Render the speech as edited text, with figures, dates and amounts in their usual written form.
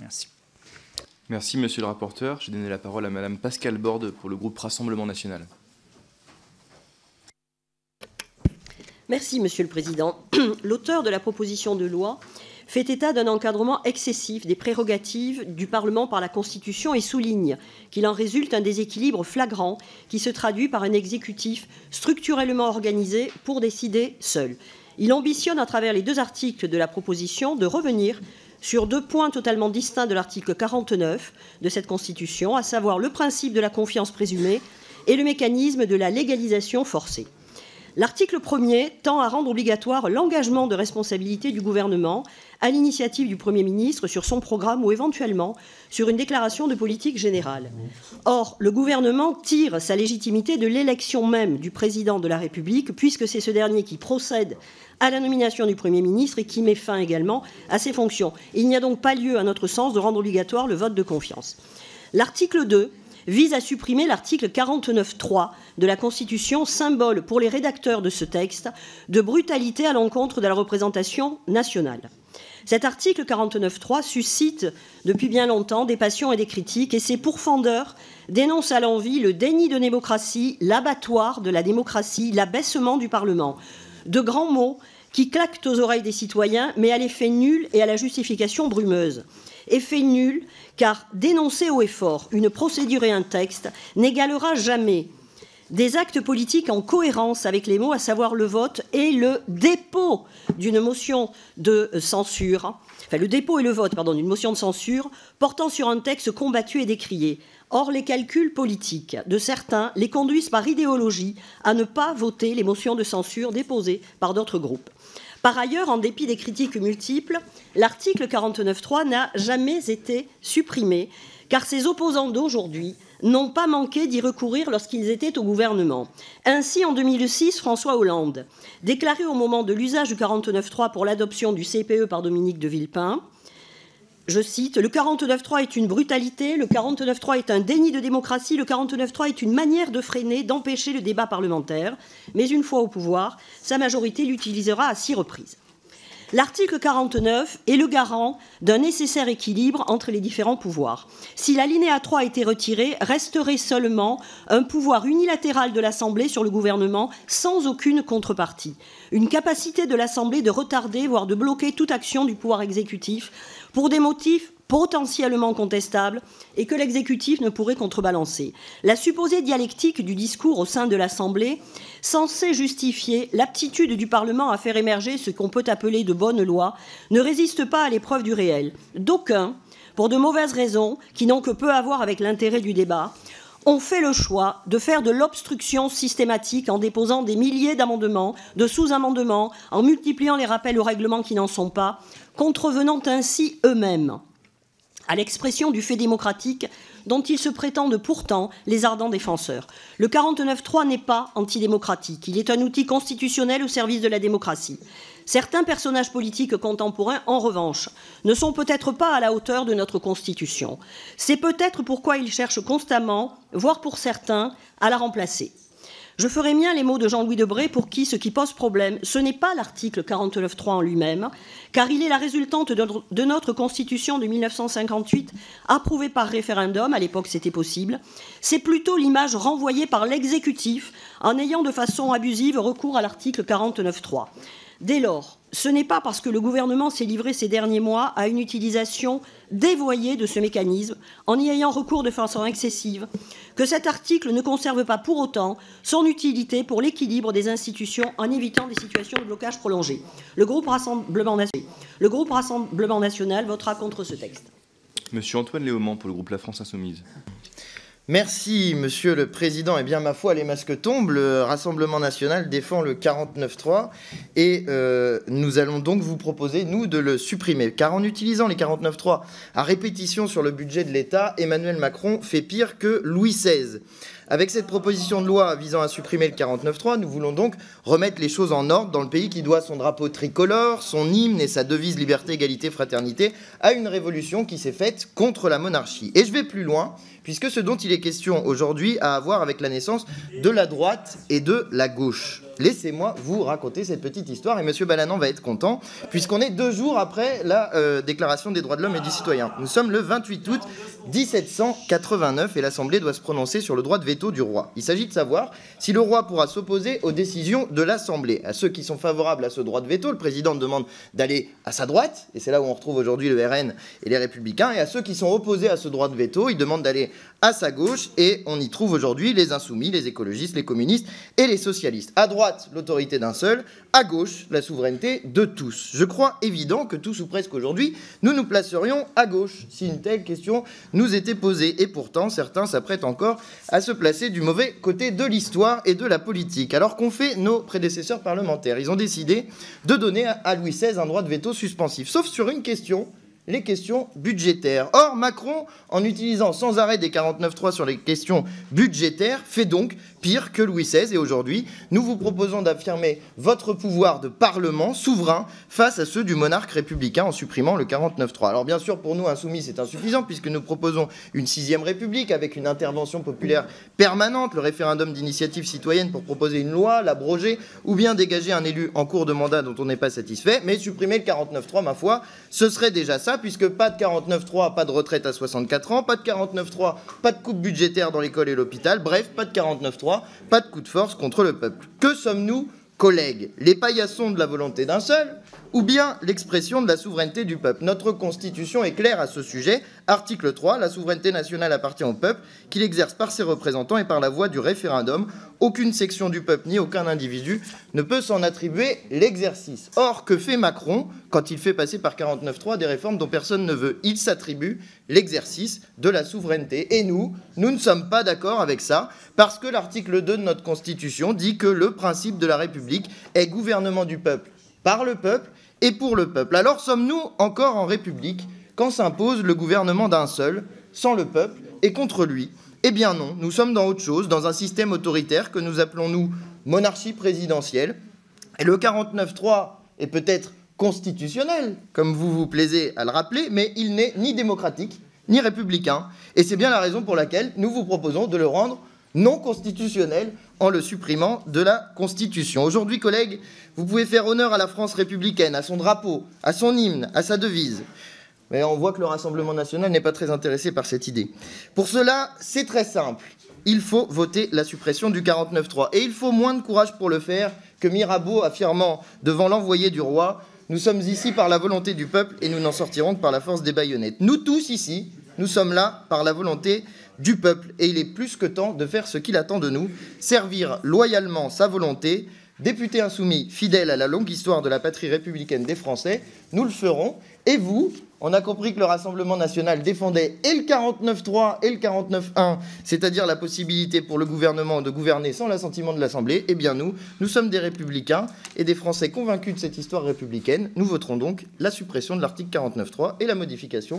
Merci. Merci, monsieur le rapporteur. Je vais donner la parole à madame Pascale Borde pour le groupe Rassemblement national. Merci, Monsieur le Président. L'auteur de la proposition de loi fait état d'un encadrement excessif des prérogatives du Parlement par la Constitution et souligne qu'il en résulte un déséquilibre flagrant qui se traduit par un exécutif structurellement organisé pour décider seul. Il ambitionne, à travers les 2 articles de la proposition, de revenir sur 2 points totalement distincts de l'article 49 de cette Constitution, à savoir le principe de la confiance présumée et le mécanisme de la légalisation forcée. L'article 1er tend à rendre obligatoire l'engagement de responsabilité du gouvernement à l'initiative du Premier ministre sur son programme ou éventuellement sur une déclaration de politique générale. Or, le gouvernement tire sa légitimité de l'élection même du président de la République, puisque c'est ce dernier qui procède à la nomination du Premier ministre et qui met fin également à ses fonctions. Il n'y a donc pas lieu, à notre sens, de rendre obligatoire le vote de confiance. L'article 2 vise à supprimer l'article 49.3 de la Constitution, symbole pour les rédacteurs de ce texte de brutalité à l'encontre de la représentation nationale. Cet article 49.3 suscite depuis bien longtemps des passions et des critiques, et ses pourfendeurs dénoncent à l'envi le déni de démocratie, l'abattoir de la démocratie, l'abaissement du Parlement. De grands mots qui claquent aux oreilles des citoyens, mais à l'effet nul et à la justification brumeuse. Effet nul, car dénoncer haut et fort une procédure et un texte n'égalera jamais des actes politiques en cohérence avec les mots, à savoir le vote et le dépôt d'une motion de censure, enfin le dépôt et le vote, pardon, d'une motion de censure portant sur un texte combattu et décrié. Or, les calculs politiques de certains les conduisent par idéologie à ne pas voter les motions de censure déposées par d'autres groupes. Par ailleurs, en dépit des critiques multiples, l'article 49.3 n'a jamais été supprimé, car ses opposants d'aujourd'hui n'ont pas manqué d'y recourir lorsqu'ils étaient au gouvernement. Ainsi, en 2006, François Hollande déclarait au moment de l'usage du 49.3 pour l'adoption du CPE par Dominique de Villepin, je cite, « Le 49.3 est une brutalité, le 49.3 est un déni de démocratie, le 49.3 est une manière de freiner, d'empêcher le débat parlementaire. Mais une fois au pouvoir, sa majorité l'utilisera à 6 reprises. » L'article 49 est le garant d'un nécessaire équilibre entre les différents pouvoirs. Si l'alinéa 3 a été retiré, resterait seulement un pouvoir unilatéral de l'Assemblée sur le gouvernement sans aucune contrepartie. Une capacité de l'Assemblée de retarder, voire de bloquer toute action du pouvoir exécutif pour des motifs potentiellement contestables et que l'exécutif ne pourrait contrebalancer. La supposée dialectique du discours au sein de l'Assemblée, censée justifier l'aptitude du Parlement à faire émerger ce qu'on peut appeler de bonnes lois, ne résiste pas à l'épreuve du réel. D'aucuns, pour de mauvaises raisons qui n'ont que peu à voir avec l'intérêt du débat, ont fait le choix de faire de l'obstruction systématique en déposant des milliers d'amendements, de sous-amendements, en multipliant les rappels au règlement qui n'en sont pas, contrevenant ainsi eux-mêmes à l'expression du fait démocratique dont ils se prétendent pourtant les ardents défenseurs. Le 49.3 n'est pas antidémocratique, il est un outil constitutionnel au service de la démocratie. Certains personnages politiques contemporains, en revanche, ne sont peut-être pas à la hauteur de notre Constitution. C'est peut-être pourquoi ils cherchent constamment, voire pour certains, à la remplacer. Je ferai mien les mots de Jean-Louis Debré, pour qui ce qui pose problème, ce n'est pas l'article 49.3 en lui-même, car il est la résultante de notre Constitution de 1958, approuvée par référendum, à l'époque c'était possible. C'est plutôt l'image renvoyée par l'exécutif en ayant de façon abusive recours à l'article 49.3. Dès lors, ce n'est pas parce que le gouvernement s'est livré ces derniers mois à une utilisation dévoyée de ce mécanisme, en y ayant recours de façon excessive, que cet article ne conserve pas pour autant son utilité pour l'équilibre des institutions en évitant des situations de blocage prolongé. Le groupe Rassemblement national votera contre ce texte. Monsieur Antoine Léaumont pour le groupe La France Insoumise. Merci, Monsieur le Président. Eh bien, ma foi, les masques tombent. Le Rassemblement national défend le 49.3 et nous allons donc vous proposer, nous, de le supprimer. Car en utilisant les 49.3 à répétition sur le budget de l'État, Emmanuel Macron fait pire que Louis XVI. Avec cette proposition de loi visant à supprimer le 49.3, nous voulons donc remettre les choses en ordre dans le pays qui doit son drapeau tricolore, son hymne et sa devise liberté, égalité, fraternité à une révolution qui s'est faite contre la monarchie. Et je vais plus loin, puisque ce dont il est question aujourd'hui a à voir avec la naissance de la droite et de la gauche. laissez-moi vous raconter cette petite histoire, et M. Balanant va être content, puisqu'on est 2 jours après la Déclaration des droits de l'homme et du citoyen. Nous sommes le 28 août 1789, et l'Assemblée doit se prononcer sur le droit de veto du roi. Il s'agit de savoir si le roi pourra s'opposer aux décisions de l'Assemblée. À ceux qui sont favorables à ce droit de veto, le président demande d'aller à sa droite, et c'est là où on retrouve aujourd'hui le RN et les Républicains, et à ceux qui sont opposés à ce droit de veto, il demande d'aller à sa gauche, et on y trouve aujourd'hui les insoumis, les écologistes, les communistes et les socialistes. À droite, l'autorité d'un seul, à gauche, la souveraineté de tous. Je crois évident que tous ou presque aujourd'hui, nous nous placerions à gauche, si une telle question nous était posée. Et pourtant, certains s'apprêtent encore à se placer du mauvais côté de l'histoire et de la politique. Alors qu'ont fait nos prédécesseurs parlementaires? Ils ont décidé de donner à Louis XVI un droit de veto suspensif, sauf sur une question, les questions budgétaires. Or, Macron, en utilisant sans arrêt des 49.3 sur les questions budgétaires, fait donc pire que Louis XVI. Et aujourd'hui, nous vous proposons d'affirmer votre pouvoir de parlement souverain face à ceux du monarque républicain en supprimant le 49.3. Alors bien sûr, pour nous, insoumis, c'est insuffisant, puisque nous proposons une 6e république avec une intervention populaire permanente, le référendum d'initiative citoyenne pour proposer une loi, l'abroger, ou bien dégager un élu en cours de mandat dont on n'est pas satisfait. Mais supprimer le 49.3, ma foi, ce serait déjà ça, puisque pas de 49.3, pas de retraite à 64 ans, pas de 49.3, pas de coupe budgétaire dans l'école et l'hôpital, bref, pas de 49.3, pas de coup de force contre le peuple. Que sommes-nous, collègues? Les paillassons de la volonté d'un seul, ou bien l'expression de la souveraineté du peuple? Notre Constitution est claire à ce sujet. Article 3, la souveraineté nationale appartient au peuple, qu'il exerce par ses représentants et par la voie du référendum. Aucune section du peuple ni aucun individu ne peut s'en attribuer l'exercice. Or, que fait Macron quand il fait passer par 49.3 des réformes dont personne ne veut? Il s'attribue l'exercice de la souveraineté. Et nous ne sommes pas d'accord avec ça, parce que l'article 2 de notre Constitution dit que le principe de la République est gouvernement du peuple par le peuple et pour le peuple. Alors sommes-nous encore en République quand s'impose le gouvernement d'un seul, sans le peuple et contre lui? Eh bien non, nous sommes dans autre chose, dans un système autoritaire que nous appelons, nous, monarchie présidentielle. Et le 49.3 est peut-être constitutionnel, comme vous vous plaisez à le rappeler, mais il n'est ni démocratique, ni républicain. Et c'est bien la raison pour laquelle nous vous proposons de le rendre non constitutionnel en le supprimant de la Constitution. Aujourd'hui, collègues, vous pouvez faire honneur à la France républicaine, à son drapeau, à son hymne, à sa devise. Mais on voit que le Rassemblement national n'est pas très intéressé par cette idée. Pour cela, c'est très simple. Il faut voter la suppression du 49.3. Et il faut moins de courage pour le faire que Mirabeau affirmant devant l'envoyé du roi « Nous sommes ici par la volonté du peuple et nous n'en sortirons que par la force des baïonnettes. » Nous tous ici, nous sommes là par la volonté du peuple. Et il est plus que temps de faire ce qu'il attend de nous, servir loyalement sa volonté. Députés insoumis, fidèles à la longue histoire de la patrie républicaine des Français, nous le ferons. Et vous, on a compris que le Rassemblement national défendait et le 49.3 et le 49.1, c'est-à-dire la possibilité pour le gouvernement de gouverner sans l'assentiment de l'Assemblée. Eh bien nous sommes des républicains et des Français convaincus de cette histoire républicaine. Nous voterons donc la suppression de l'article 49.3 et la modification